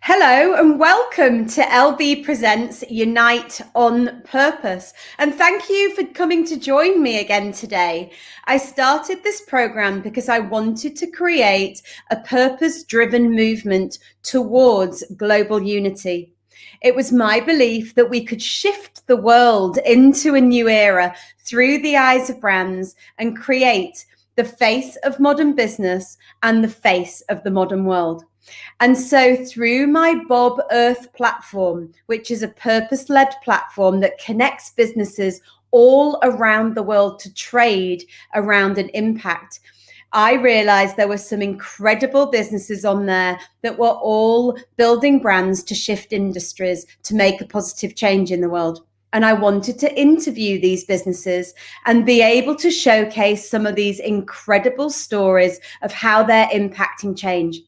Hello and welcome to LB Presents Unite on Purpose. And thank you for coming to join me again today. I started this program because I wanted to create a purpose-driven movement towards global unity. It was my belief that we could shift the world into a new era through the eyes of brands and create the face of modern business and the face of the modern world. And so through my Bob Earth platform, which is a purpose-led platform that connects businesses all around the world to trade around an impact, I realized there were some incredible businesses on there that were all building brands to shift industries to make a positive change in the world. And I wanted to interview these businesses and be able to showcase some of these incredible stories of how they're impacting change.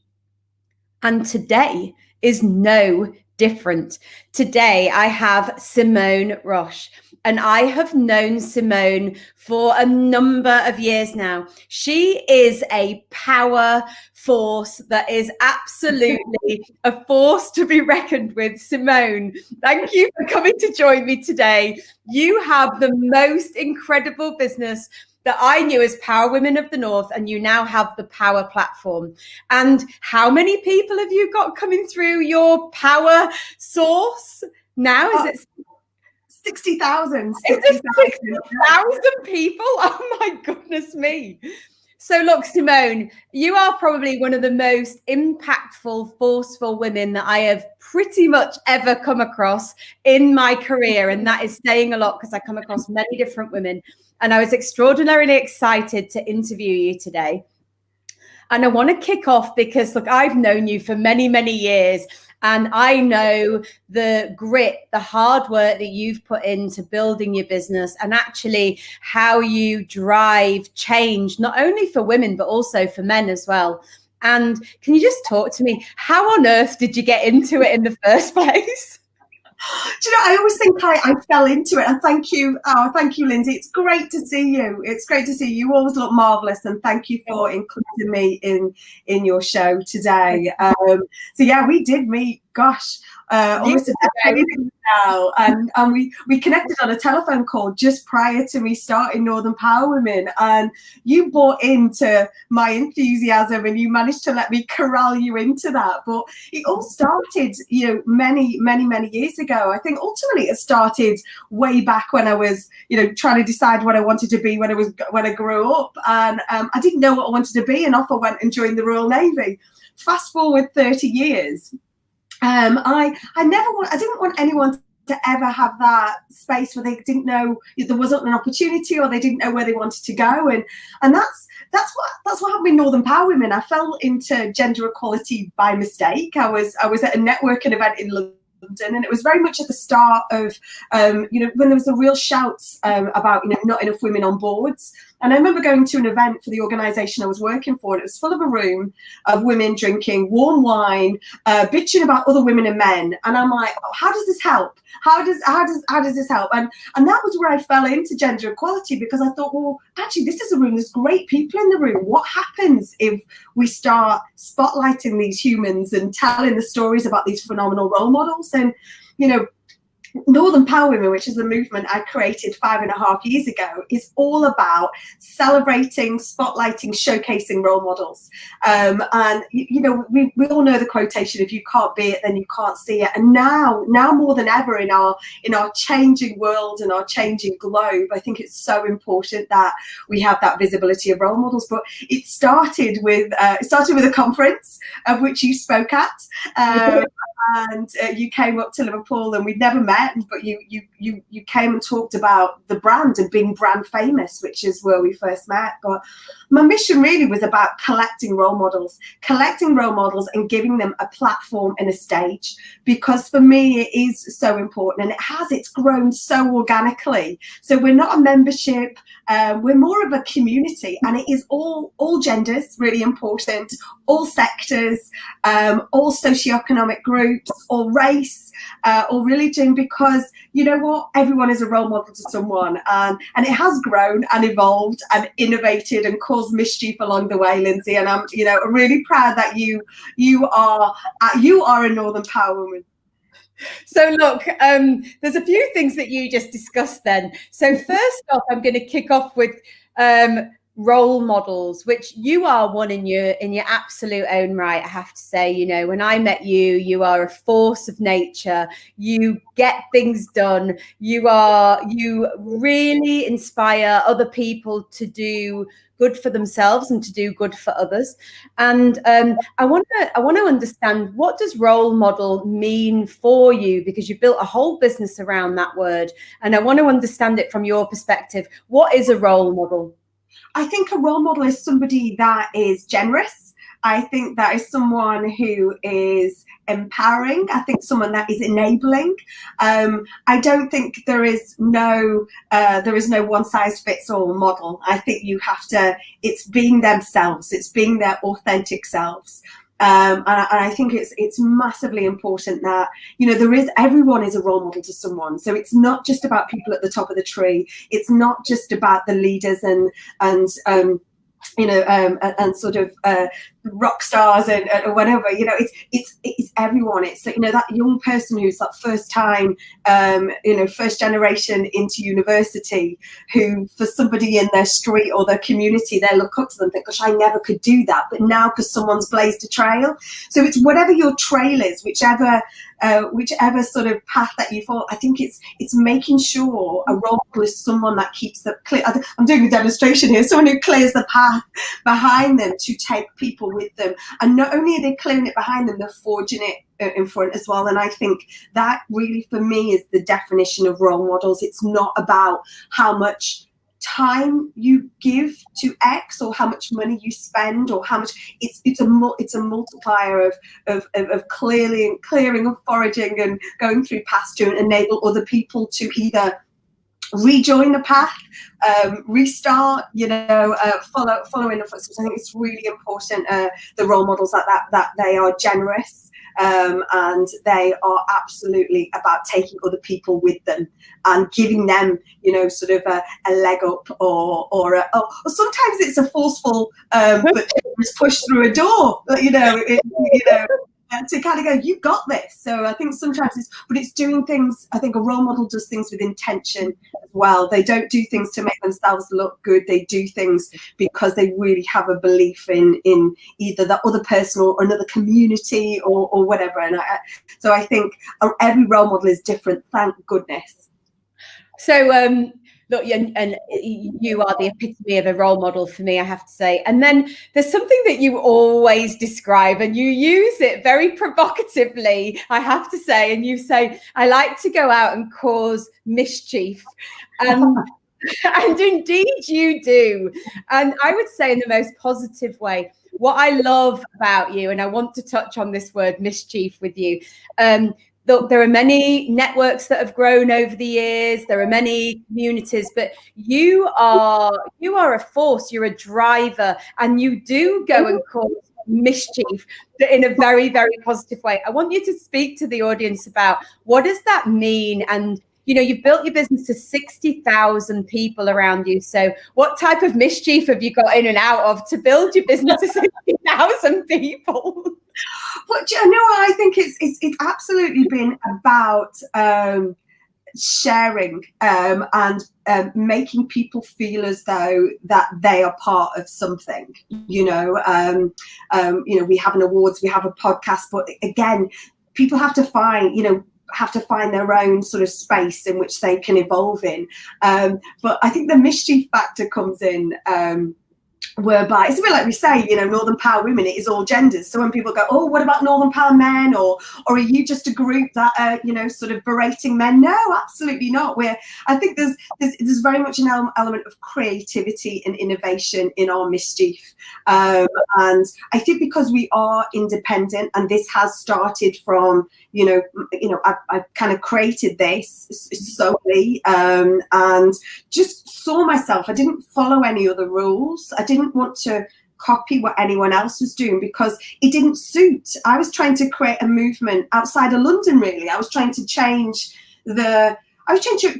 And today is no different. Today, I have Simone Roche, and I have known Simone for a number of years now. She is a power force that is absolutely a force to be reckoned with. Simone, thank you for coming to join me today. You have the most incredible business that I knew as Power Women of the North, and you now have the Power platform. And how many people have you got coming through your power source now? Is it 60,000? 60,000 people? Oh my goodness me. So look, Simone, you are probably one of the most impactful, forceful women that I have pretty much ever come across in my career. And that is saying a lot because I come across many different women. And I was extraordinarily excited to interview you today. And I want to kick off because, look, I've known you for many, many years. And I know the grit, the hard work that you've put into building your business and actually how you drive change, not only for women, but also for men as well. And can you just talk to me? How on earth did you get into it in the first place? Do you know, I always think I fell into it. And thank you, Lindsay. It's great to see you. It's great to see you. You always look marvelous, and thank you for including me in your show today. So yeah, we did meet. Gosh, almost a decade now, and we connected on a telephone call just prior to me starting Northern Power Women, and you bought into my enthusiasm, and you managed to let me corral you into that. But it all started, many years ago. I think ultimately it started way back when I was, trying to decide what I wanted to be when I grew up, and I didn't know what I wanted to be, and off I went and joined the Royal Navy. Fast forward 30 years. I didn't want anyone to ever have that space where they didn't know there wasn't an opportunity, or they didn't know where they wanted to go, and that's what happened with Northern Power Women. I fell into gender equality by mistake. I was at a networking event in London, and it was very much at the start of when there was a real shouts about not enough women on boards. And I remember going to an event for the organisation I was working for, and it was full of a room of women drinking warm wine, bitching about other women and men. And I'm like, oh, how does this help? How does this help? And that was where I fell into gender equality, because I thought, well, actually, this is a room. There's great people in the room. What happens if we start spotlighting these humans and telling the stories about these phenomenal role models? And Northern Power Women, which is the movement I created 5.5 years ago, is all about celebrating, spotlighting, showcasing role models. And we all know the quotation: "If you can't be it, then you can't see it." And now more than ever in our changing world and our changing globe, I think it's so important that we have that visibility of role models. But it started with a conference of which you spoke at. And you came up to Liverpool, and we'd never met, but you came and talked about the brand and being brand famous, which is where we first met. But my mission really was about collecting role models and giving them a platform and a stage, because for me it is so important, and it's grown so organically. So we're not a membership, we're more of a community, and it is all genders, really important, all sectors, all socioeconomic groups, all race, or religion, because you know what, everyone is a role model to someone, and it has grown and evolved and innovated and caused mischief along the way, Lindsay. And I'm really proud that you are a Northern Power woman. So look, there's a few things that you just discussed then. So first off, I'm going to kick off with role models, which you are one in your absolute own right. I have to say, you know, when I met you, you are a force of nature. You get things done. You really inspire other people to do good for themselves and to do good for others. And I want to understand, what does role model mean for you? Because you built a whole business around that word, and I want to understand it from your perspective. What is a role model? I think a role model is somebody that is generous. I think that is someone who is empowering. I think someone that is enabling. I don't think there is no one size fits all model. I think you have to. It's being themselves. It's being their authentic selves. And I think it's massively important that, you know, everyone is a role model to someone. So it's not just about people at the top of the tree. It's not just about the leaders and sort of rock stars and whatever. You know, it's everyone. It's, you know, that young person who's that first time, first generation into university, who for somebody in their street or their community, they look up to them and think, gosh, I never could do that. But now, because someone's blazed a trail. So it's whatever your trail is, whichever sort of path that you follow. I think it's making sure a role model is someone that keeps the clear. I'm doing a demonstration here. Someone who clears the path behind them to take people with them, and not only are they clearing it behind them, they're forging it in front as well. And I think that really, for me, is the definition of role models. It's not about how much time you give to X or how much money you spend or how much. It's a multiplier of clearing and foraging and going through pasture and enable other people to either rejoin the path, restart, follow in the footsteps. I think it's really important, the role models that they are generous, and they are absolutely about taking other people with them and giving them, sort of a leg up, or sometimes it's a forceful but push through a door, to kind of go, you got this. So I think sometimes it's doing things. I think a role model does things with intention as well. They don't do things to make themselves look good. They do things because they really have a belief in either that other person or another community or whatever. And so I think every role model is different. Thank goodness. So look, and you are the epitome of a role model for me, I have to say. And then there's something that you always describe, and you use it very provocatively, I have to say. And you say, I like to go out and cause mischief. And indeed you do. And I would say in the most positive way. What I love about you, and I want to touch on this word mischief with you, look, there are many networks that have grown over the years. There are many communities, but you are a force. You're a driver, and you do go and cause mischief in a very, very positive way. I want you to speak to the audience about what does that mean. And you've built your business to 60,000 people around you. So what type of mischief have you got in and out of to build your business to 60,000 people? But I think it's absolutely been about sharing and making people feel as though that they are part of something. We have an awards, we have a podcast, but again, people have to find their own sort of space in which they can evolve in. But I think the mischief factor comes in whereby it's a bit like we say, Northern Power women, it is all genders. So when people go, oh, what about Northern Power men, or are you just a group that are sort of berating men? No, absolutely not. I think there's very much an element of creativity and innovation in our mischief, and I think because we are independent, and this has started from I kind of created this solely, and just saw myself. I didn't follow any other rules. I didn't want to copy what anyone else was doing because it didn't suit. I was trying to create a movement outside of London, really. I was trying to change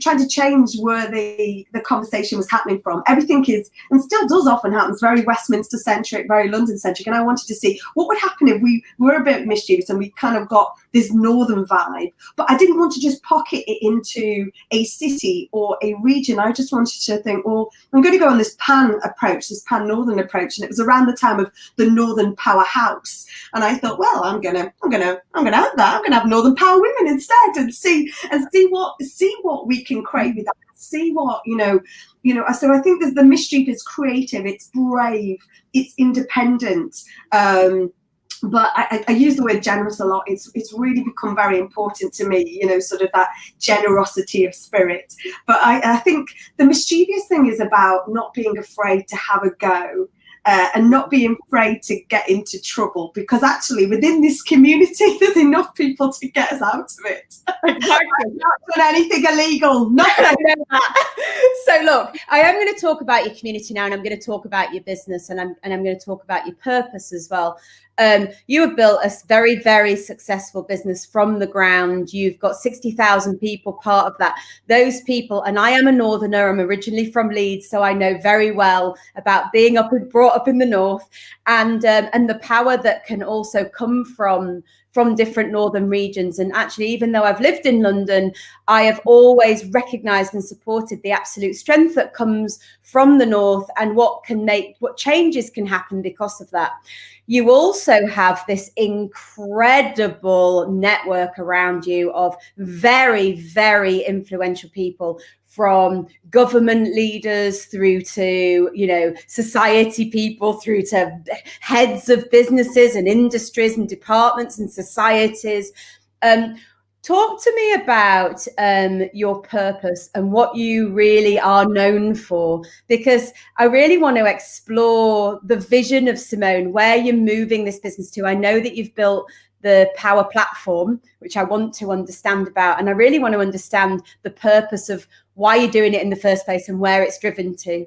trying to change where the conversation was happening from. Everything is, and still does often happen, very Westminster centric, very London centric. And I wanted to see what would happen if we were a bit mischievous and we kind of got this northern vibe. But I didn't want to just pocket it into a city or a region. I just wanted to think, well, I'm going to go on this pan approach, this pan northern approach. And it was around the time of the Northern Powerhouse. And I thought, well, I'm gonna have that. I'm gonna have Northern Power Women instead, and see what we can create with that. See what So I think the Mischief is creative, it's brave, it's independent. But I use the word generous a lot. It's really become very important to me, sort of that generosity of spirit. But I think the mischievous thing is about not being afraid to have a go. And not being afraid to get into trouble, because actually within this community there's enough people to get us out of it. Exactly. I've not done anything illegal. Nothing. So look, I am going to talk about your community now, and I'm going to talk about your business, and I'm going to talk about your purpose as well. You have built a very, very successful business from the ground. You've got 60,000 people part of that. Those people, and I am a northerner, I'm originally from Leeds, so I know very well about being brought up in the north, and the power that can also come from different northern regions. And actually, even though I've lived in London, I have always recognised and supported the absolute strength that comes from the north, and what changes can happen because of that. You also have this incredible network around you of very, very influential people, from government leaders through to, society people, through to heads of businesses and industries and departments and societies. Talk to me about your purpose and what you really are known for, because I really want to explore the vision of Simone, where you're moving this business to. I know that you've built the Power Platform, which I want to understand about, and I really want to understand the purpose of why you're doing it in the first place and where it's driven to.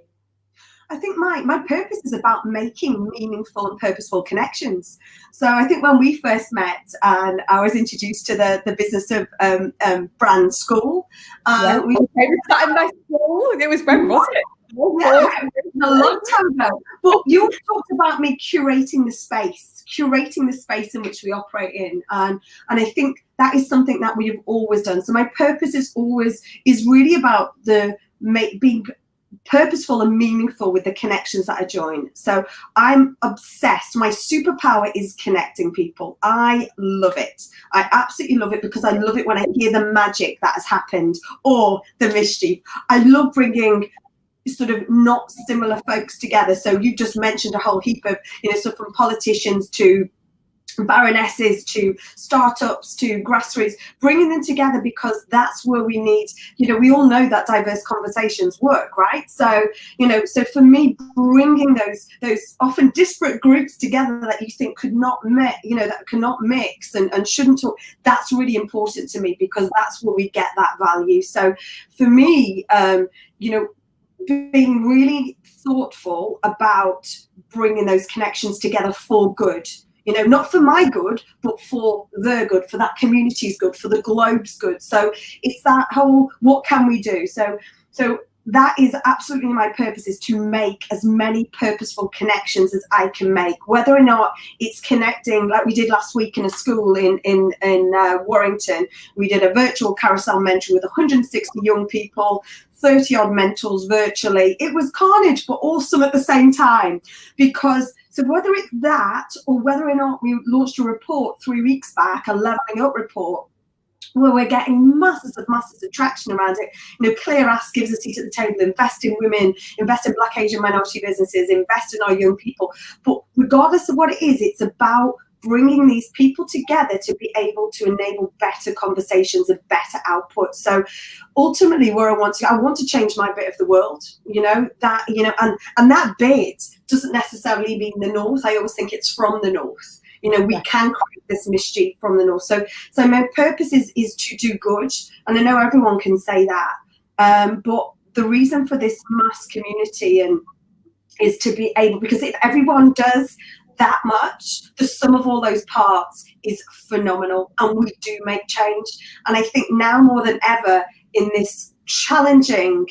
I think my purpose is about making meaningful and purposeful connections. So I think when we first met and I was introduced to the business of brand school, we started my school. It was, when was it? Yeah, a long time ago. But you talked about me curating the space in which we operate in, and I think that is something that we have always done. So my purpose is really about being purposeful and meaningful with the connections that I join. So I'm obsessed. My superpower is connecting people. I love it. I absolutely love it, because I love it when I hear the magic that has happened or the mischief. I love bringing sort of not similar folks together. So you just mentioned a whole heap of, so from politicians to baronesses to startups to grassroots, bringing them together, because that's where we need, we all know that diverse conversations work, right? So, so for me, bringing those often disparate groups together that you think could not that cannot mix and shouldn't talk, that's really important to me, because that's where we get that value. So for me, being really thoughtful about bringing those connections together for good, not for my good, but for their good, for that community's good, for the globe's good. So it's that whole, what can we do? So that is absolutely my purpose, is to make as many purposeful connections as I can make, whether or not it's connecting, like we did last week in a school in Warrington. We did a virtual carousel mentoring with 160 young people, 30 odd mentors virtually. It was carnage, but awesome at the same time, because so whether it's that, or whether or not we launched a report 3 weeks back, a leveling up report, where we're getting masses of traction around it. Clear Ask gives a seat at the table, invest in women, invest in Black, Asian, minority businesses, invest in our young people. But regardless of what it is, it's about bringing these people together to be able to enable better conversations and better output. So ultimately, where I want to change my bit of the world, and that bit doesn't necessarily mean the north. I always think it's from the north. We can create this mischief from the north. So my purpose is to do good. And I know everyone can say that. But the reason for this mass community and is to be able, because if everyone does that much, the sum of all those parts is phenomenal, and we do make change. And I think now more than ever in this challenging,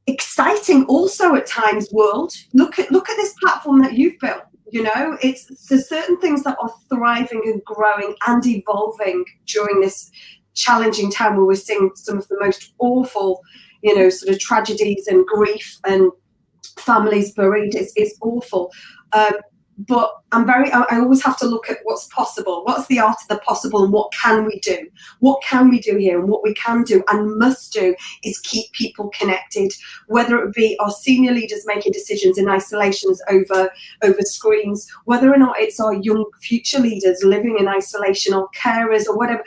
exciting also at times world, look at this platform that you've built. You know, there's certain things that are thriving and growing and evolving during this challenging time where we're seeing some of the most awful, you know, sort of tragedies and grief and families bereaved. It's awful. But I always have to look at what's possible. What's the art of the possible, and what can we do? What can we do here? And what we can do and must do is keep people connected, whether it be our senior leaders making decisions in isolations over screens, whether or not it's our young future leaders living in isolation, or carers, or whatever.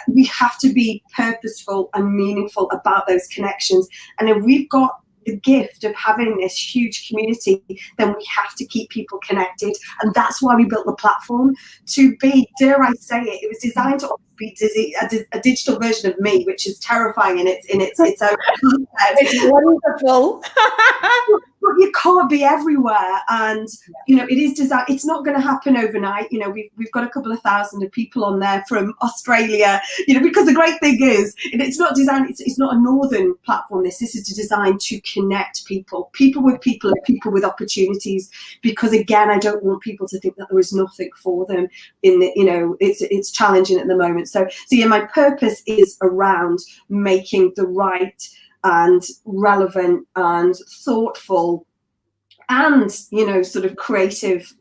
We have to be purposeful and meaningful about those connections. And if we've got the gift of having this huge community, then we have to keep people connected. And that's why we built the platform, to be, dare I say it was designed to be a digital version of me, which is terrifying in its own concept. It's wonderful. But you can't be everywhere, and you know, it is designed. It's not going to happen overnight. You know, we've got a couple of thousand of people on there from Australia. You know, because the great thing is, it's not designed. It's not a northern platform. This is designed to connect people with people, and people with opportunities. Because again, I don't want people to think that there is nothing for them in the, you know, it's challenging at the moment. So yeah, my purpose is around making the right and relevant and thoughtful and, you know, sort of creative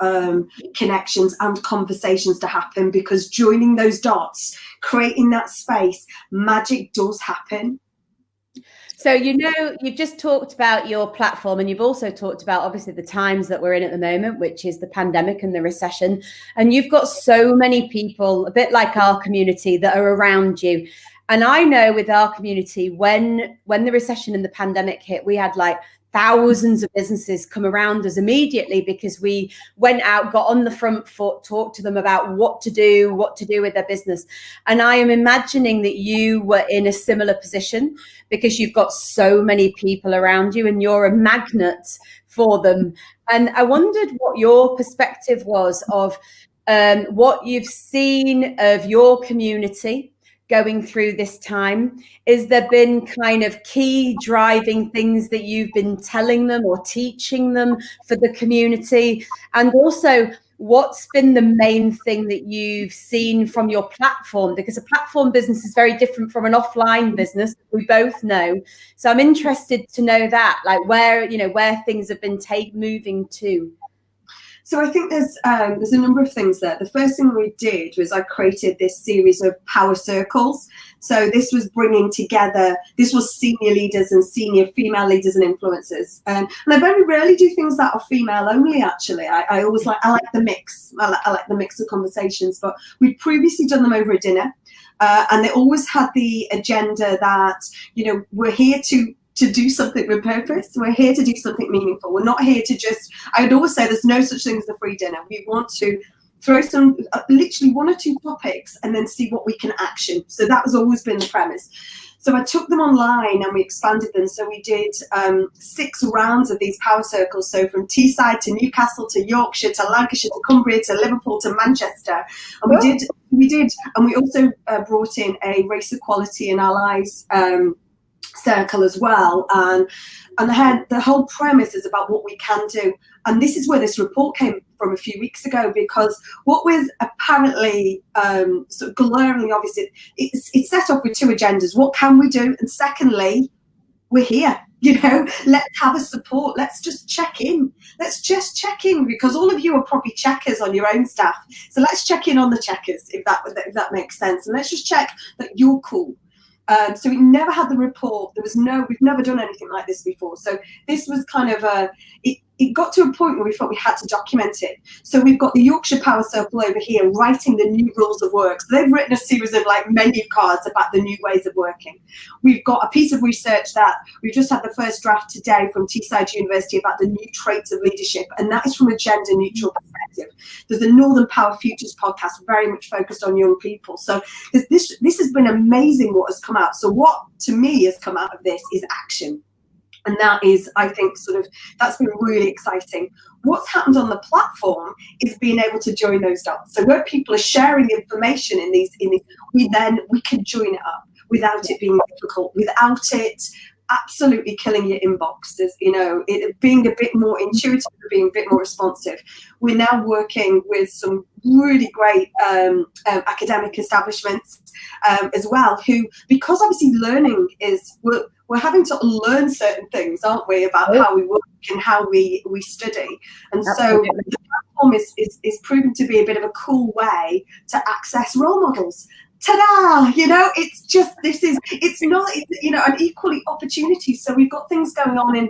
connections and conversations to happen, because joining those dots, creating that space, magic does happen. So, you know, you've just talked about your platform, and you've also talked about obviously the times that we're in at the moment, which is the pandemic and the recession. And you've got so many people, a bit like our community, that are around you. And I know with our community, when the recession and the pandemic hit, we had like thousands of businesses come around us immediately, because we went out, got on the front foot, talked to them about what to do with their business. And I am imagining that you were in a similar position, because you've got so many people around you and you're a magnet for them. And I wondered what your perspective was of what you've seen of your community going through this time. Is there been kind of key driving things that you've been telling them or teaching them for the community? And also, what's been the main thing that you've seen from your platform? Because a platform business is very different from an offline business, we both know. So I'm interested to know that, like where things have been moving to. So I think there's a number of things there. The first thing we did was I created this series of power circles. So this was bringing together, this was senior leaders and senior female leaders and influencers. And I very rarely do things that are female only, actually. I always I like the mix. I like the mix of conversations, but we'd previously done them over a dinner. And they always had the agenda that, you know, we're here to do something with purpose. We're here to do something meaningful. We're not here to just, I would always say there's no such thing as a free dinner. We want to throw some, literally one or two topics and then see what we can action. So that has always been the premise. So I took them online and we expanded them. So we did 6 rounds of these power circles. So from Teesside to Newcastle to Yorkshire to Lancashire to Cumbria to Liverpool to Manchester. And we did, and we also brought in a race equality and allies circle as well, and the whole premise is about what we can do. And this is where this report came from a few weeks ago, because what was apparently sort of glaringly obvious, it's set off with 2 agendas. What can we do? And secondly, we're here. You know, let's have a support. Let's just check in. Because all of you are probably checkers on your own staff. So let's check in on the checkers, if that makes sense. And let's just check that you're cool. So we never had the report. We've never done anything like this before. So this was kind of it got to a point where we thought we had to document it. So we've got the Yorkshire Power Circle over here writing the new rules of work. So they've written a series of like menu cards about the new ways of working. We've got a piece of research that we've just had the first draft today from Teesside University about the new traits of leadership, and that is from a gender neutral perspective. There's a Northern Power Futures podcast very much focused on young people. So this has been amazing what has come out. So what to me has come out of this is action. And that is, I think, that's been really exciting. What's happened on the platform is being able to join those dots. So where people are sharing information in these, we can join it up without it being difficult, without it absolutely killing your inbox. There's, it being a bit more intuitive, being a bit more responsive. We're now working with some really great academic establishments as well, who, because obviously learning is, we're having to learn certain things, aren't we, about how we work and how we study. And absolutely. So the platform is proven to be a bit of a cool way to access role models. Ta-da! It's not an equally opportunity. So we've got things going on in,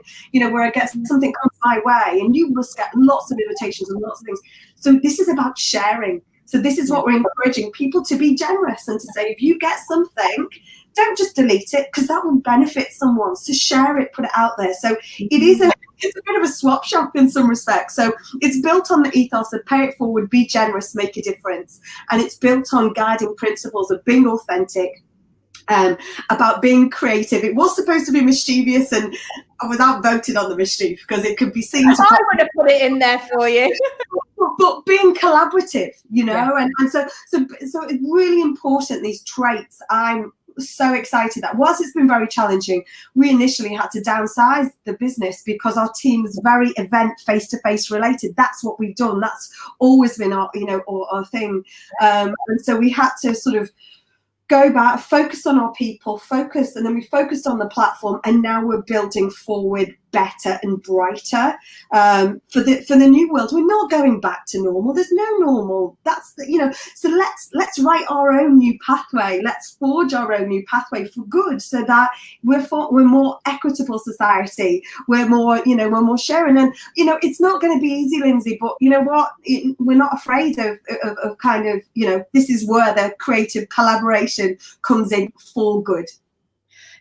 where I get something comes my way, and you must get lots of invitations and lots of things. So this is about sharing. So this is what we're encouraging people to be generous and to say, if you get something, don't just delete it, because that will benefit someone. So share it, put it out there. So it's a bit of a swap shop in some respects. So it's built on the ethos of pay it forward, be generous, make a difference. And it's built on guiding principles of being authentic, about being creative. It was supposed to be mischievous, and I was outvoted on the mischief because it could be seen to... I would have put it in there for you. But being collaborative, and so it's really important, these traits. I'm so excited that whilst it's been very challenging, we initially had to downsize the business because our team is very event face-to-face related. That's what we've done. That's always been our thing. And so we had to sort of go back, focus on our people, and then we focused on the platform, and now we're building forward better and brighter for the new world. We're not going back to normal. There's no normal. That's so let's write our own new pathway. Let's forge our own new pathway for good, so that we're more equitable society. We're more sharing, and it's not going to be easy, Lindsay, but you know what, we're not afraid of kind of, this is where the creative collaboration comes in for good.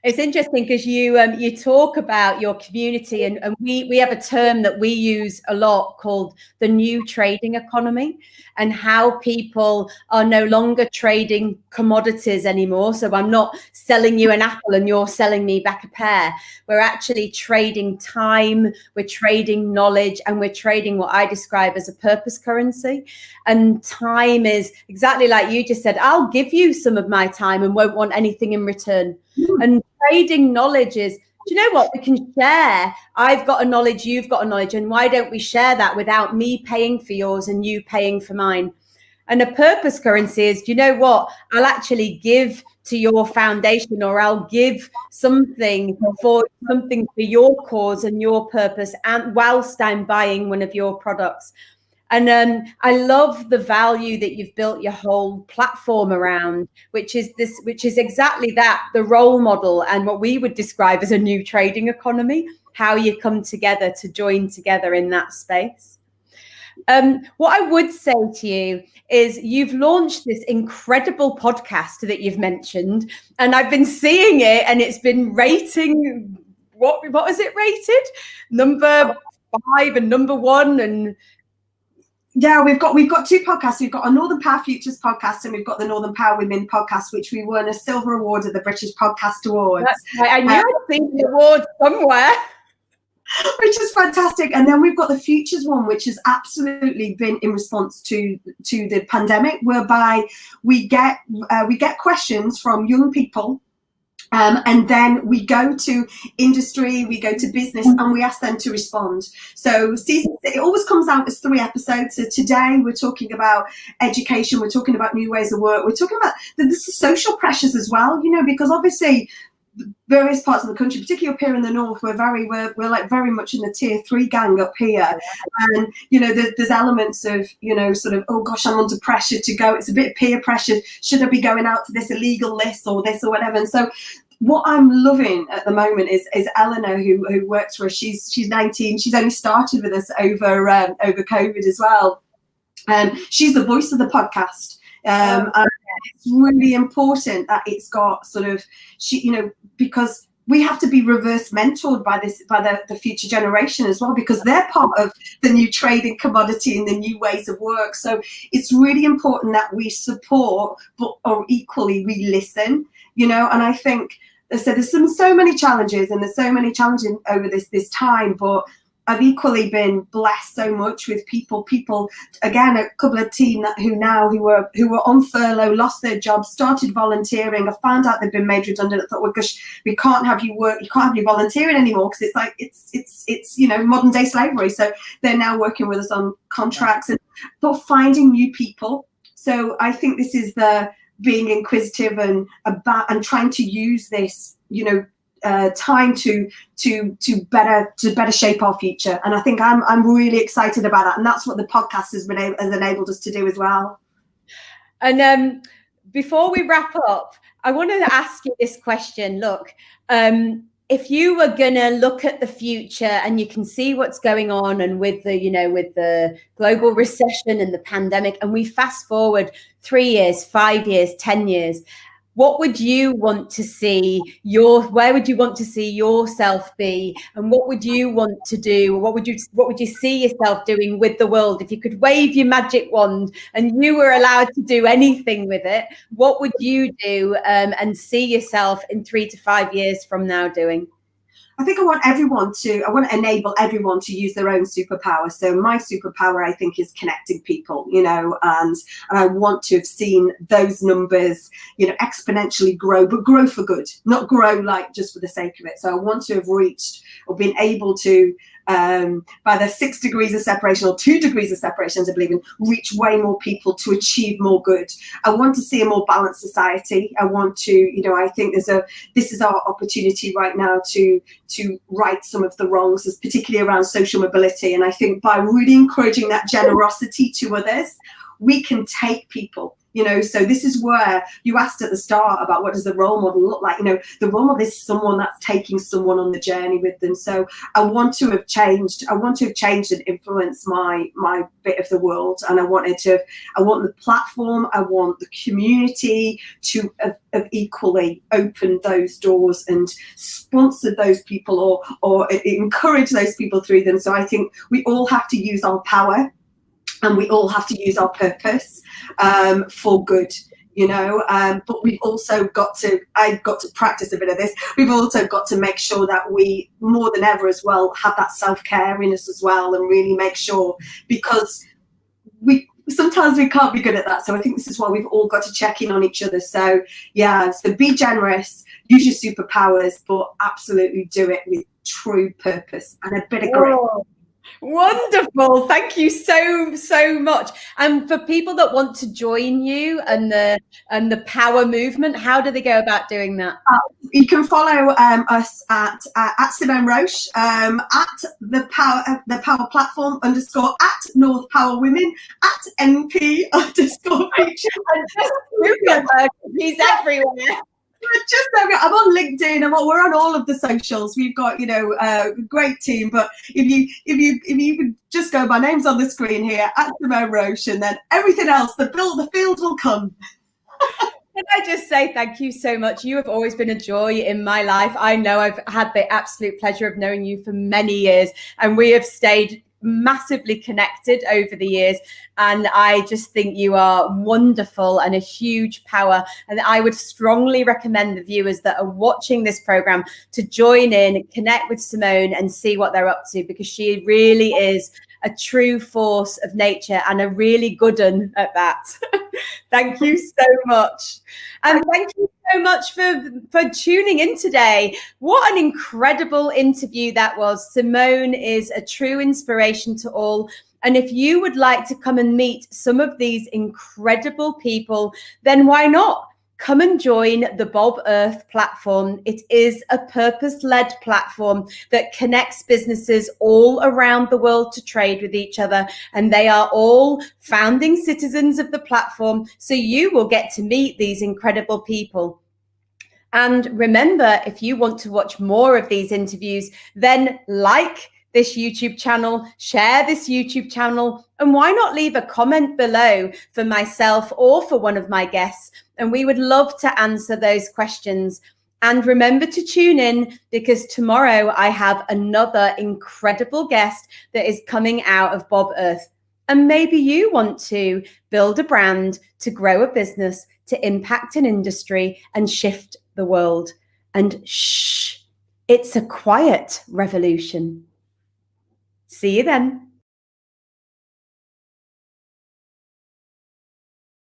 It's interesting because you talk about your community, and we have a term that we use a lot called the new trading economy, and how people are no longer trading commodities anymore. So I'm not selling you an apple and you're selling me back a pear. We're actually trading time, we're trading knowledge, and we're trading what I describe as a purpose currency. And time is exactly like you just said, I'll give you some of my time and won't want anything in return. And trading knowledge is, do you know what, we can share. I've got a knowledge, you've got a knowledge, and why don't we share that without me paying for yours and you paying for mine? And a purpose currency is, do you know what, I'll actually give to your foundation, or I'll give something for your cause and your purpose, and whilst I'm buying one of your products. And I love the value that you've built your whole platform around, which is exactly that, the role model, and what we would describe as a new trading economy, how you come together to join together in that space. What I would say to you is, you've launched this incredible podcast that you've mentioned, and I've been seeing it, and it's been rating, what was it rated? Number 5 and number 1, and yeah, we've got 2 podcasts. We've got a Northern Power Futures podcast, and we've got the Northern Power Women podcast, which we won a silver award at the British Podcast Awards. I knew I'd seen the award somewhere. Which is fantastic. And then we've got the Futures one, which has absolutely been in response to the pandemic, whereby we get questions from young people. And then we go to industry, we go to business, and we ask them to respond. So it always comes out as 3 episodes. So today we're talking about education, we're talking about new ways of work, we're talking about the social pressures as well, because obviously various parts of the country, particularly up here in the north, we're like very much in the tier 3 gang up here, and there's elements of sort of, oh gosh, I'm under pressure to go. It's a bit of peer pressure. Should I be going out to this illegal list or this or whatever? And so what I'm loving at the moment is Eleanor, who works for us. She's 19. She's only started with us over COVID as well. She's the voice of the podcast. And it's really important that it's got sort of, because we have to be reverse mentored by the future generation as well, because they're part of the new trading commodity and the new ways of work. So it's really important that we support, or equally we listen, and I think So there's so many challenges, and there's so many challenges over this time, but I've equally been blessed so much with people again, a couple of team who were on furlough, lost their jobs, started volunteering. I found out they'd been made redundant. I thought, well, gosh, we can't have you work, you can't have you volunteering anymore, because it's like it's modern day slavery. So they're now working with us on contracts, but finding new people. So I think this is the being inquisitive and trying to use this, time to better shape our future. And I think I'm really excited about that, and that's what the podcast has enabled us to do as well. And before we wrap up, I want to ask you this question. Look, if you were going to look at the future, and you can see what's going on, and with the global recession and the pandemic, and we fast forward 3 years, 5 years, 10 years, what would you want to see where would you want to see yourself be, and what would you want to do? What would you see yourself doing with the world? If you could wave your magic wand and you were allowed to do anything with it, what would you do and see yourself in 3 to 5 years from now doing? I think I want to enable everyone to use their own superpower. So my superpower, I think, is connecting people, and I want to have seen those numbers, exponentially grow, but grow for good, not grow like just for the sake of it. So I want to have reached or been able to, by the 6 degrees of separation or 2 degrees of separation, as I believe in, reach way more people to achieve more good. I want to see a more balanced society. I want to, I think this is our opportunity right now to right some of the wrongs, particularly around social mobility. And I think by really encouraging that generosity to others, we can take people. So this is where you asked at the start about what does the role model look like. The role model is someone that's taking someone on the journey with them. So I want to have changed and influenced my bit of the world. And I want the platform, I want the community to have equally opened those doors and sponsored those people or encourage those people through them. So I think we all have to use our power, and we all have to use our purpose for good, but we've also I've got to practice a bit of this. We've also got to make sure that we, more than ever as well, have that self-care in us as well, and really make sure, because sometimes we can't be good at that. So I think this is why we've all got to check in on each other. So so be generous, use your superpowers, but absolutely do it with true purpose and a bit of grit. Wonderful. Thank you so much. And for people that want to join you and the power movement, how do they go about doing that? You can follow us at Simone Roche, at the power platform @ at North Power Women, at NP _feature. He's everywhere. I'm on LinkedIn. We're on all of the socials. We've got a great team. But if you could just go, my name's on the screen here, at Simone Roche, and then everything else, the field will come. Can I just say thank you so much? You have always been a joy in my life. I know I've had the absolute pleasure of knowing you for many years, and we have stayed massively connected over the years, and I just think you are wonderful and a huge power. And I would strongly recommend the viewers that are watching this program to join in, connect with Simone, and see what they're up to, because she really is a true force of nature, and a really good one at that. Thank you so much. And thank you so much for tuning in today. What an incredible interview that was. Simone is a true inspiration to all. And if you would like to come and meet some of these incredible people, then why not? Come and join the Bob Earth platform. It is a purpose-led platform that connects businesses all around the world to trade with each other. And they are all founding citizens of the platform. So you will get to meet these incredible people. And remember, if you want to watch more of these interviews, then like this YouTube channel, share this YouTube channel, and why not leave a comment below for myself or for one of my guests? And we would love to answer those questions. And remember to tune in, because tomorrow I have another incredible guest that is coming out of Bob Earth. And maybe you want to build a brand, to grow a business, to impact an industry and shift the world. And shh, it's a quiet revolution. See you then.